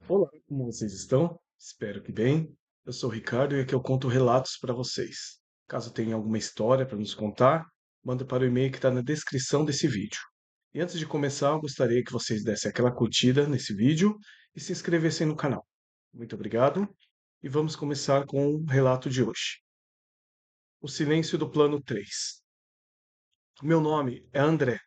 Olá, como vocês estão? Espero que bem. Eu sou o Ricardo e aqui eu conto relatos para vocês. Caso tenha alguma história para nos contar, manda para o e-mail que está na descrição desse vídeo. E antes de começar, eu gostaria que vocês dessem aquela curtida nesse vídeo e se inscrevessem no canal. Muito obrigado e vamos começar com o relato de hoje. O silêncio do plano 3. Meu nome é André,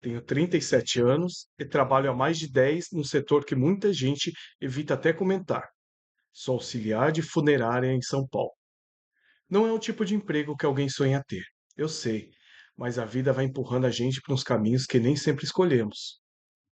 tenho 37 anos e trabalho há mais de 10 no setor que muita gente evita até comentar. Sou auxiliar de funerária em São Paulo. Não é o tipo de emprego que alguém sonha ter, eu sei, mas a vida vai empurrando a gente para uns caminhos que nem sempre escolhemos.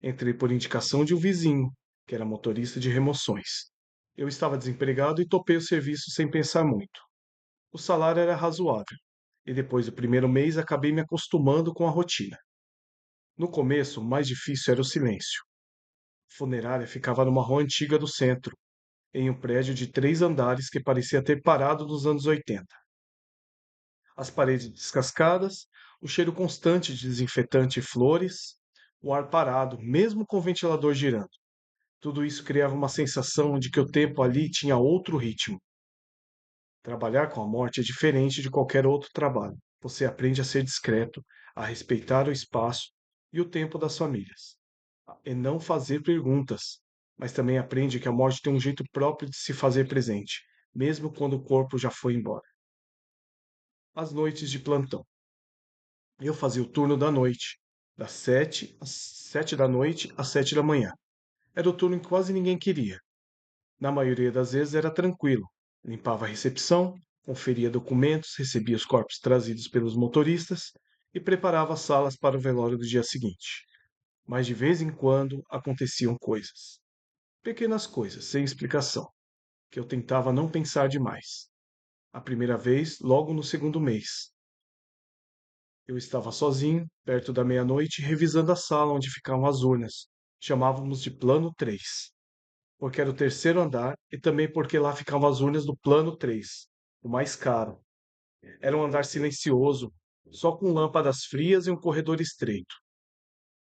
Entrei por indicação de um vizinho, que era motorista de remoções. Eu estava desempregado e topei o serviço sem pensar muito. O salário era razoável, e depois do primeiro mês acabei me acostumando com a rotina. No começo, o mais difícil era o silêncio. A funerária ficava numa rua antiga do centro, em um prédio de 3 andares que parecia ter parado nos anos 80. As paredes descascadas, o cheiro constante de desinfetante e flores, o ar parado, mesmo com o ventilador girando. Tudo isso criava uma sensação de que o tempo ali tinha outro ritmo. Trabalhar com a morte é diferente de qualquer outro trabalho. Você aprende a ser discreto, a respeitar o espaço e o tempo das famílias, e não fazer perguntas, mas também aprende que a morte tem um jeito próprio de se fazer presente, mesmo quando o corpo já foi embora. As noites de plantão. Eu fazia o turno da noite, das 7 da noite às 7 da manhã. Era o turno que quase ninguém queria. Na maioria das vezes era tranquilo. Limpava a recepção, conferia documentos, recebia os corpos trazidos pelos motoristas e preparava as salas para o velório do dia seguinte. Mas de vez em quando aconteciam coisas. Pequenas coisas, sem explicação, que eu tentava não pensar demais. A primeira vez, logo no segundo mês. Eu estava sozinho, perto da meia-noite, revisando a sala onde ficavam as urnas. Chamávamos de Plano 3, porque era o terceiro andar e também porque lá ficavam as urnas do Plano 3, o mais caro. Era um andar silencioso, só com lâmpadas frias e um corredor estreito.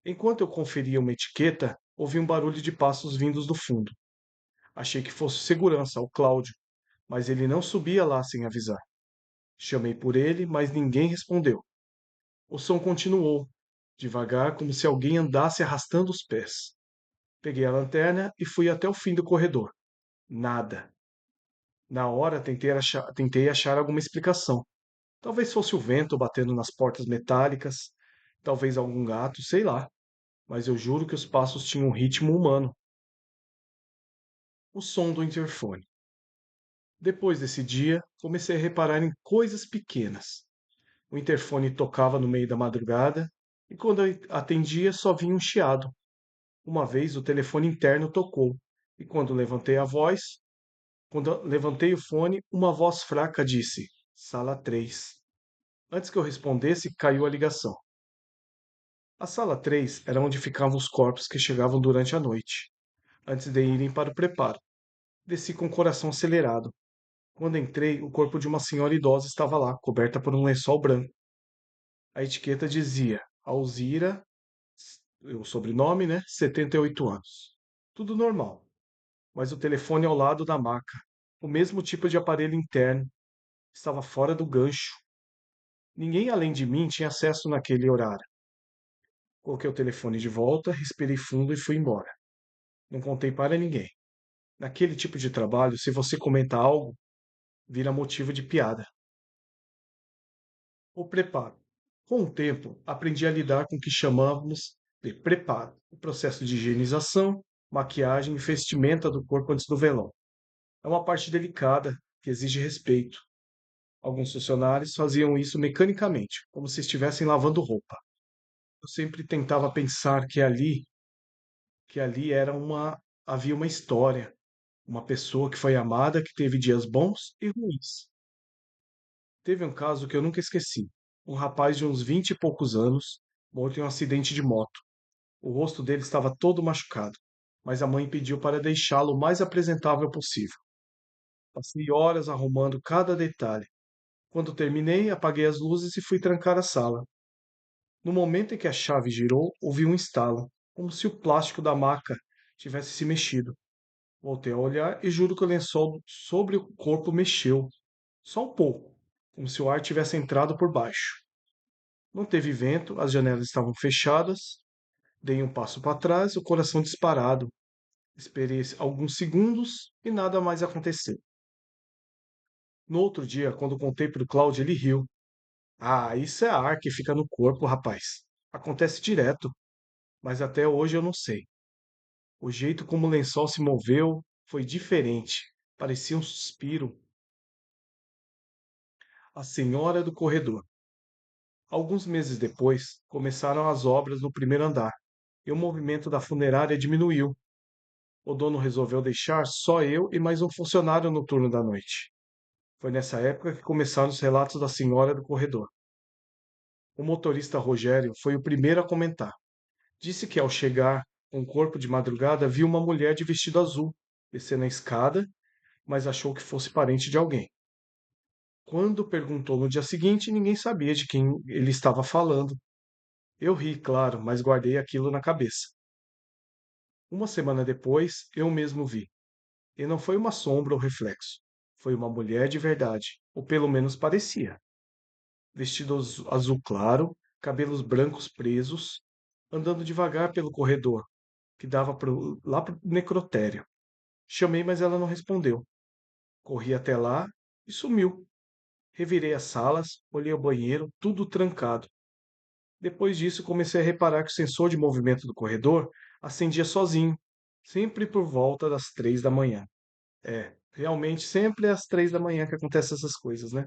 Enquanto eu conferia uma etiqueta, ouvi um barulho de passos vindos do fundo. Achei que fosse segurança, o Cláudio, mas ele não subia lá sem avisar. Chamei por ele, mas ninguém respondeu. O som continuou, devagar, como se alguém andasse arrastando os pés. Peguei a lanterna e fui até o fim do corredor. Nada. Na hora tentei achar alguma explicação. Talvez fosse o vento batendo nas portas metálicas, talvez algum gato, sei lá. Mas eu juro que os passos tinham um ritmo humano. O som do interfone. Depois desse dia, comecei a reparar em coisas pequenas. O interfone tocava no meio da madrugada e quando eu atendia só vinha um chiado. Uma vez o telefone interno tocou, e quando levantei o fone, uma voz fraca disse: Sala 3. Antes que eu respondesse, caiu a ligação. A sala 3 era onde ficavam os corpos que chegavam durante a noite, antes de irem para o preparo. Desci com o coração acelerado. Quando entrei, o corpo de uma senhora idosa estava lá, coberta por um lençol branco. A etiqueta dizia: Alzira, o sobrenome, né? 78 anos. Tudo normal. Mas o telefone ao lado da maca, o mesmo tipo de aparelho interno, estava fora do gancho. Ninguém além de mim tinha acesso naquele horário. Coloquei o telefone de volta, respirei fundo e fui embora. Não contei para ninguém. Naquele tipo de trabalho, se você comenta algo, vira motivo de piada. O preparo. Com o tempo, aprendi a lidar com o que chamamos de preparo, o processo de higienização, maquiagem e vestimenta do corpo antes do velório. É uma parte delicada que exige respeito. Alguns funcionários faziam isso mecanicamente, como se estivessem lavando roupa. Eu sempre tentava pensar que ali havia uma história, uma pessoa que foi amada, que teve dias bons e ruins. Teve um caso que eu nunca esqueci. Um rapaz de uns 20 e poucos anos, morto em um acidente de moto. O rosto dele estava todo machucado, mas a mãe pediu para deixá-lo o mais apresentável possível. Passei horas arrumando cada detalhe. Quando terminei, apaguei as luzes e fui trancar a sala. No momento em que a chave girou, ouvi um estalo, como se o plástico da maca tivesse se mexido. Voltei a olhar e juro que o lençol sobre o corpo mexeu, só um pouco, como se o ar tivesse entrado por baixo. Não teve vento, as janelas estavam fechadas. Dei um passo para trás, o coração disparado. Esperei alguns segundos e nada mais aconteceu. No outro dia, quando contei para o Cláudio, ele riu. Ah, isso é ar que fica no corpo, rapaz. Acontece direto, mas até hoje eu não sei. O jeito como o lençol se moveu foi diferente. Parecia um suspiro. A Senhora do Corredor. Alguns meses depois, começaram as obras no primeiro andar e o movimento da funerária diminuiu. O dono resolveu deixar só eu e mais um funcionário no turno da noite. Foi nessa época que começaram os relatos da Senhora do Corredor. O motorista Rogério foi o primeiro a comentar. Disse que ao chegar com o corpo de madrugada viu uma mulher de vestido azul descendo a escada, mas achou que fosse parente de alguém. Quando perguntou no dia seguinte, ninguém sabia de quem ele estava falando. Eu ri, claro, mas guardei aquilo na cabeça. Uma semana depois, eu mesmo vi. E não foi uma sombra ou reflexo. Foi uma mulher de verdade, ou pelo menos parecia. Vestido azul claro, cabelos brancos presos, andando devagar pelo corredor, que dava lá para o necrotério. Chamei, mas ela não respondeu. Corri até lá e sumiu. Revirei as salas, olhei o banheiro, tudo trancado. Depois disso, comecei a reparar que o sensor de movimento do corredor acendia sozinho, sempre por volta das 3 da manhã. É, realmente sempre é às 3 da manhã que acontecem essas coisas, né?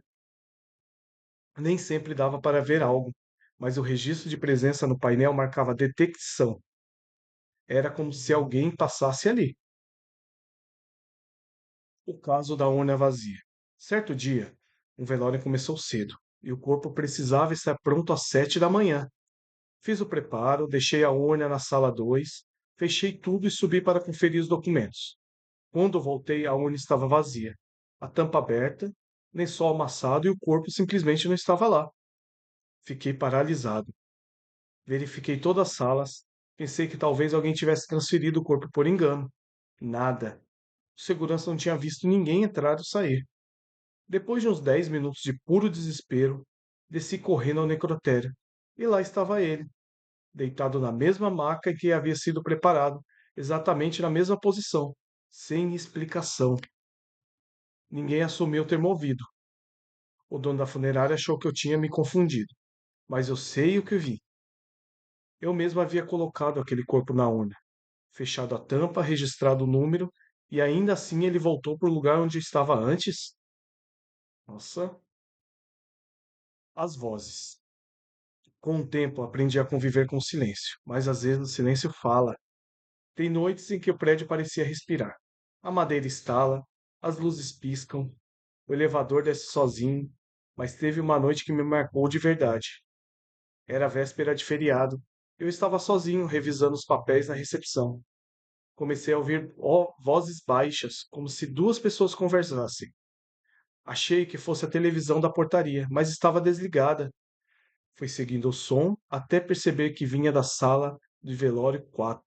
Nem sempre dava para ver algo, mas o registro de presença no painel marcava detecção. Era como se alguém passasse ali. O caso da urna vazia. Certo dia, um velório começou cedo e o corpo precisava estar pronto às 7 da manhã. Fiz o preparo, deixei a urna na sala 2, fechei tudo e subi para conferir os documentos. Quando voltei, a urna estava vazia, a tampa aberta, lençol amassado e o corpo simplesmente não estava lá. Fiquei paralisado. Verifiquei todas as salas. Pensei que talvez alguém tivesse transferido o corpo por engano. Nada. O segurança não tinha visto ninguém entrar ou sair. Depois de uns 10 minutos de puro desespero, desci correndo ao necrotério. E lá estava ele, deitado na mesma maca que havia sido preparado, exatamente na mesma posição, sem explicação. Ninguém assumiu ter movido. O dono da funerária achou que eu tinha me confundido, mas eu sei o que vi. Eu mesmo havia colocado aquele corpo na urna, fechado a tampa, registrado o número, e ainda assim ele voltou para o lugar onde estava antes? Nossa, as vozes. Com o tempo aprendi a conviver com o silêncio, mas às vezes o silêncio fala. Tem noites em que o prédio parecia respirar. A madeira estala, as luzes piscam, o elevador desce sozinho, mas teve uma noite que me marcou de verdade. Era véspera de feriado. Eu estava sozinho revisando os papéis na recepção. Comecei a ouvir vozes baixas, como se duas pessoas conversassem. Achei que fosse a televisão da portaria, mas estava desligada. Fui seguindo o som até perceber que vinha da sala de velório 4.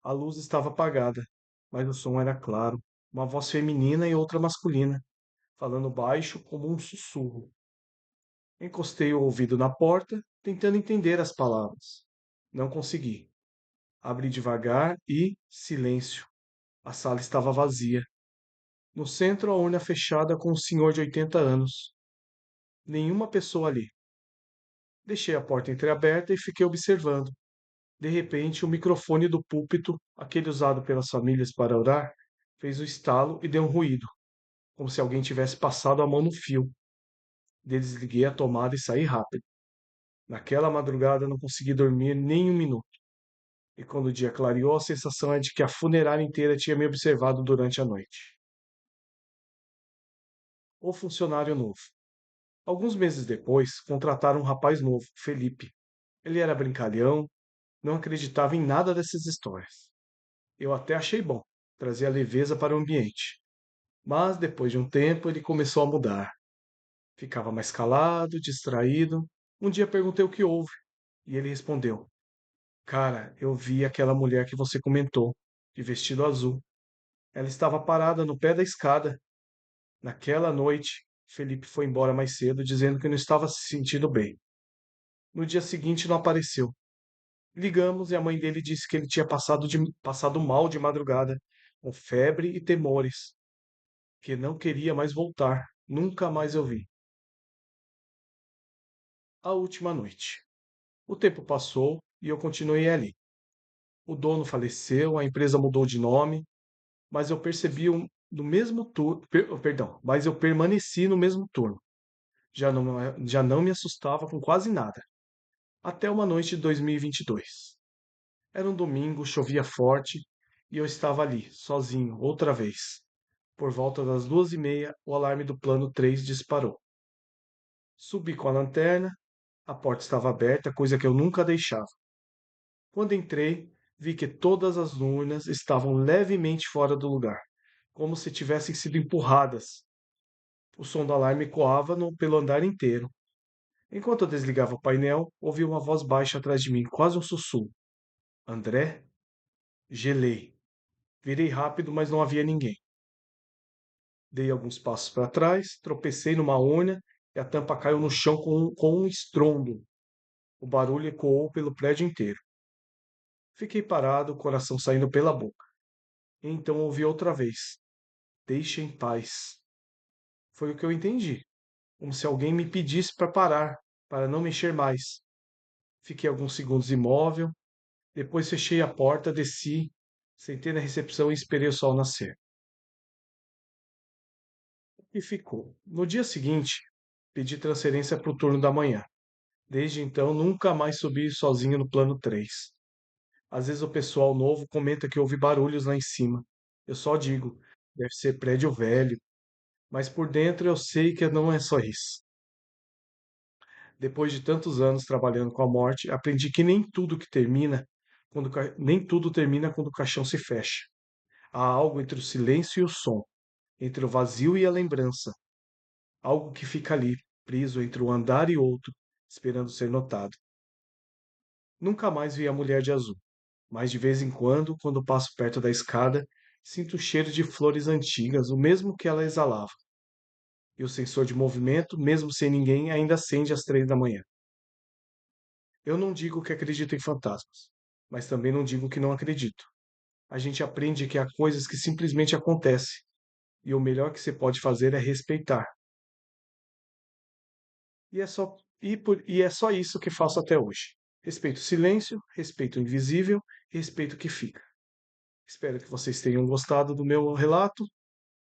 A luz estava apagada, mas o som era claro. Uma voz feminina e outra masculina, falando baixo como um sussurro. Encostei o ouvido na porta, tentando entender as palavras. Não consegui. Abri devagar e silêncio. A sala estava vazia. No centro, a urna fechada com um senhor de 80 anos. Nenhuma pessoa ali. Deixei a porta entreaberta e fiquei observando. De repente, o microfone do púlpito, aquele usado pelas famílias para orar, fez o estalo e deu um ruído, como se alguém tivesse passado a mão no fio. Desliguei a tomada e saí rápido. Naquela madrugada não consegui dormir nem um minuto. E quando o dia clareou, a sensação é de que a funerária inteira tinha me observado durante a noite. O funcionário novo. Alguns meses depois, contrataram um rapaz novo, Felipe. Ele era brincalhão, não acreditava em nada dessas histórias. Eu até achei bom, trazia leveza para o ambiente. Mas depois de um tempo ele começou a mudar. Ficava mais calado, distraído. Um dia perguntei o que houve e ele respondeu: Cara, eu vi aquela mulher que você comentou. de vestido azul. Ela estava parada no pé da escada. Naquela noite, Felipe foi embora mais cedo, dizendo que não estava se sentindo bem. No dia seguinte, não apareceu. Ligamos e a mãe dele disse que ele tinha passado mal de madrugada, com febre e temores, que não queria mais voltar. Nunca mais eu vi. A última noite. O tempo passou e eu continuei ali. O dono faleceu, a empresa mudou de nome, mas eu percebi no mesmo turno, perdão, mas eu permaneci no mesmo turno. Já não me assustava com quase nada. Até uma noite de 2022. Era um domingo, chovia forte e eu estava ali, sozinho, outra vez. Por volta das 2h30, o alarme do plano 3 disparou. Subi com a lanterna, a porta estava aberta, coisa que eu nunca deixava. Quando entrei, vi que todas as urnas estavam levemente fora do lugar, como se tivessem sido empurradas. O som do alarme ecoava pelo andar inteiro. Enquanto eu desligava o painel, ouvi uma voz baixa atrás de mim, quase um sussurro. André? Gelei. Virei rápido, mas não havia ninguém. Dei alguns passos para trás, tropecei numa urna e a tampa caiu no chão com um estrondo. O barulho ecoou pelo prédio inteiro. Fiquei parado, o coração saindo pela boca. Então ouvi outra vez. Deixe em paz. Foi o que eu entendi, como se alguém me pedisse para parar, para não mexer mais. Fiquei alguns segundos imóvel, depois fechei a porta, desci, sentei na recepção e esperei o sol nascer. E ficou. No dia seguinte, pedi transferência para o turno da manhã. Desde então, nunca mais subi sozinho no plano 3. Às vezes o pessoal novo comenta que ouve barulhos lá em cima. Eu só digo, deve ser prédio velho, mas por dentro eu sei que não é só isso. Depois de tantos anos trabalhando com a morte, aprendi que nem tudo termina quando o caixão se fecha. Há algo entre o silêncio e o som, entre o vazio e a lembrança, algo que fica ali, preso entre um andar e outro, esperando ser notado. Nunca mais vi a mulher de azul, mas de vez em quando passo perto da escada, sinto o cheiro de flores antigas, o mesmo que ela exalava. E o sensor de movimento, mesmo sem ninguém, ainda acende às 3 da manhã. Eu não digo que acredito em fantasmas, mas também não digo que não acredito. A gente aprende que há coisas que simplesmente acontecem, e o melhor que você pode fazer é respeitar. E é só isso que faço até hoje. Respeito o silêncio, respeito o invisível, respeito o que fica. Espero que vocês tenham gostado do meu relato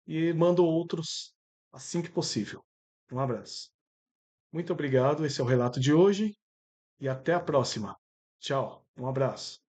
e mando outros assim que possível. Um abraço. Muito obrigado, esse é o relato de hoje e até a próxima. Tchau, um abraço.